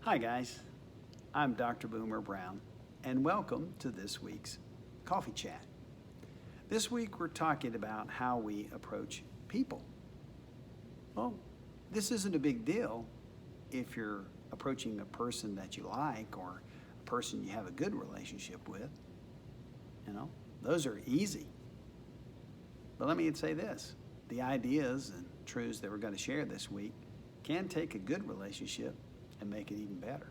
Hi, guys. I'm Dr. Boomer Brown, and welcome to this week's Coffee Chat. This week, we're talking about how we approach people. Well, this isn't a big deal if you're approaching a person that you like or a person you have a good relationship with. You know, those are easy. But let me say this, the ideas and truths that we're going to share this week can take a good relationship and make it even better.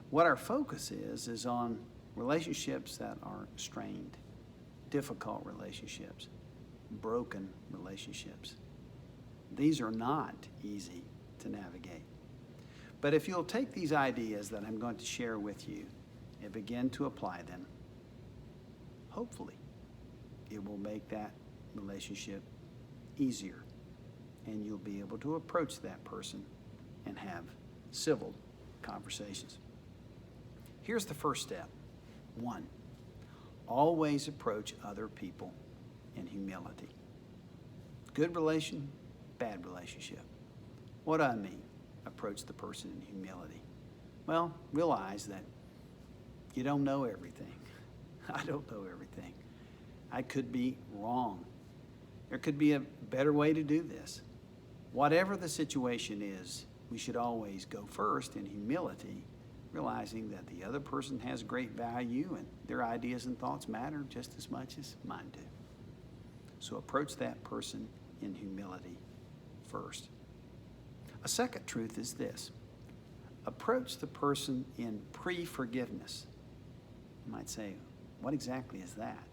What our focus is on relationships that are strained, difficult relationships, broken relationships. These are not easy to navigate. But if you'll take these ideas that I'm going to share with you and begin to apply them, hopefully it will make that relationship easier and you'll be able to approach that person and have civil conversations. Here's the first step. 1, always approach other people in humility. Good relation, bad relationship. What do I mean? Approach the person in humility. Well, realize that you don't know everything. I don't know everything. I could be wrong. There could be a better way to do this. Whatever the situation is, we should always go first in humility, realizing that the other person has great value and their ideas and thoughts matter just as much as mine do. So approach that person in humility first. A second truth is this. Approach the person in pre-forgiveness. You might say, what exactly is that?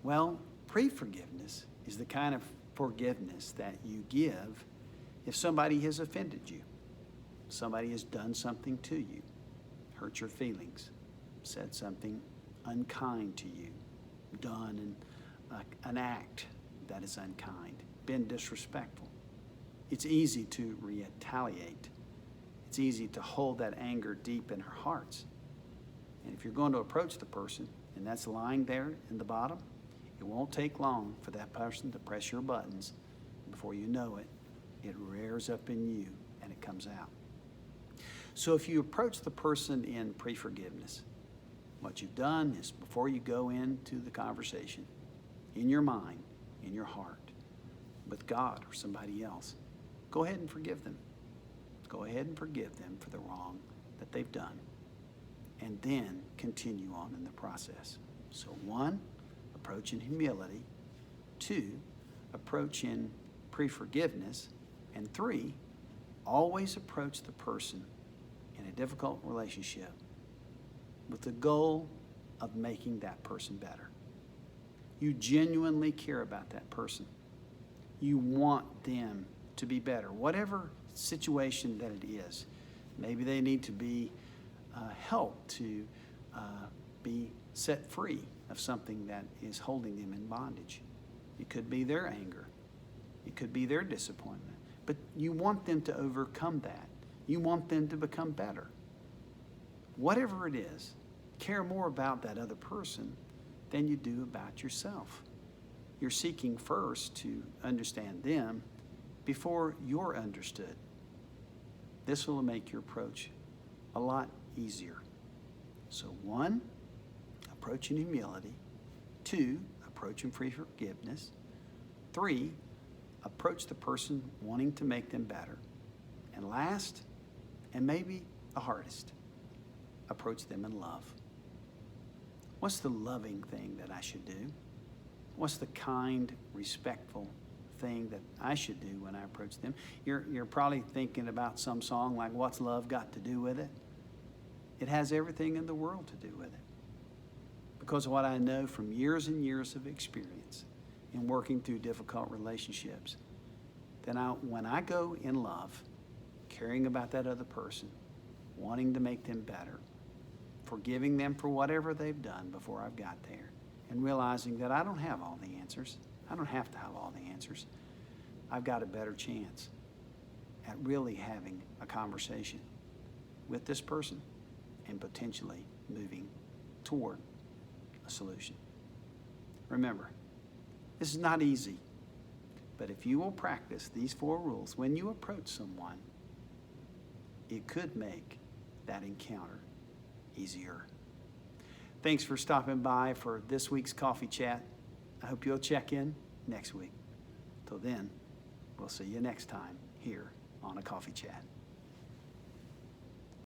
Well, pre-forgiveness is the kind of forgiveness that you give if somebody has offended you, somebody has done something to you, hurt your feelings, said something unkind to you, done an act that is unkind, been disrespectful. It's easy to retaliate. It's easy to hold that anger deep in our hearts. And if you're going to approach the person, and that's lying there in the bottom, it won't take long for that person to press your buttons. Before you know it, it rears up in you and it comes out. So if you approach the person in pre-forgiveness, what you've done is before you go into the conversation, in your mind, in your heart, with God or somebody else, go ahead and forgive them. Go ahead and forgive them for the wrong that they've done. And then continue on in the process. So 1, approach in humility. 2, approach in pre-forgiveness. And 3, always approach the person in a difficult relationship with the goal of making that person better. You genuinely care about that person. You want them to be better, whatever situation that it is. Maybe they need to be helped to be set free of something that is holding them in bondage. It could be their anger. It could be their disappointment. But you want them to overcome that. You want them to become better. Whatever it is, care more about that other person than you do about yourself. You're seeking first to understand them before you're understood. This will make your approach a lot easier. So 1, approach in humility. 2, approach in free forgiveness. 3, approach the person wanting to make them better. And last, and maybe the hardest, approach them in love. What's the loving thing that I should do? What's the kind, respectful thing that I should do when I approach them? You're probably thinking about some song like, what's love got to do with it? It has everything in the world to do with it. Because of what I know from years and years of experience in working through difficult relationships, then when I go in love, caring about that other person, wanting to make them better, forgiving them for whatever they've done before I've got there, and realizing that I don't have all the answers. I don't have to have all the answers. I've got a better chance at really having a conversation with this person and potentially moving toward a solution. Remember, this is not easy, but if you will practice these 4 rules when you approach someone, it could make that encounter easier. Thanks for stopping by for this week's Coffee Chat. I hope you'll check in next week. Till then, we'll see you next time here on A Coffee Chat.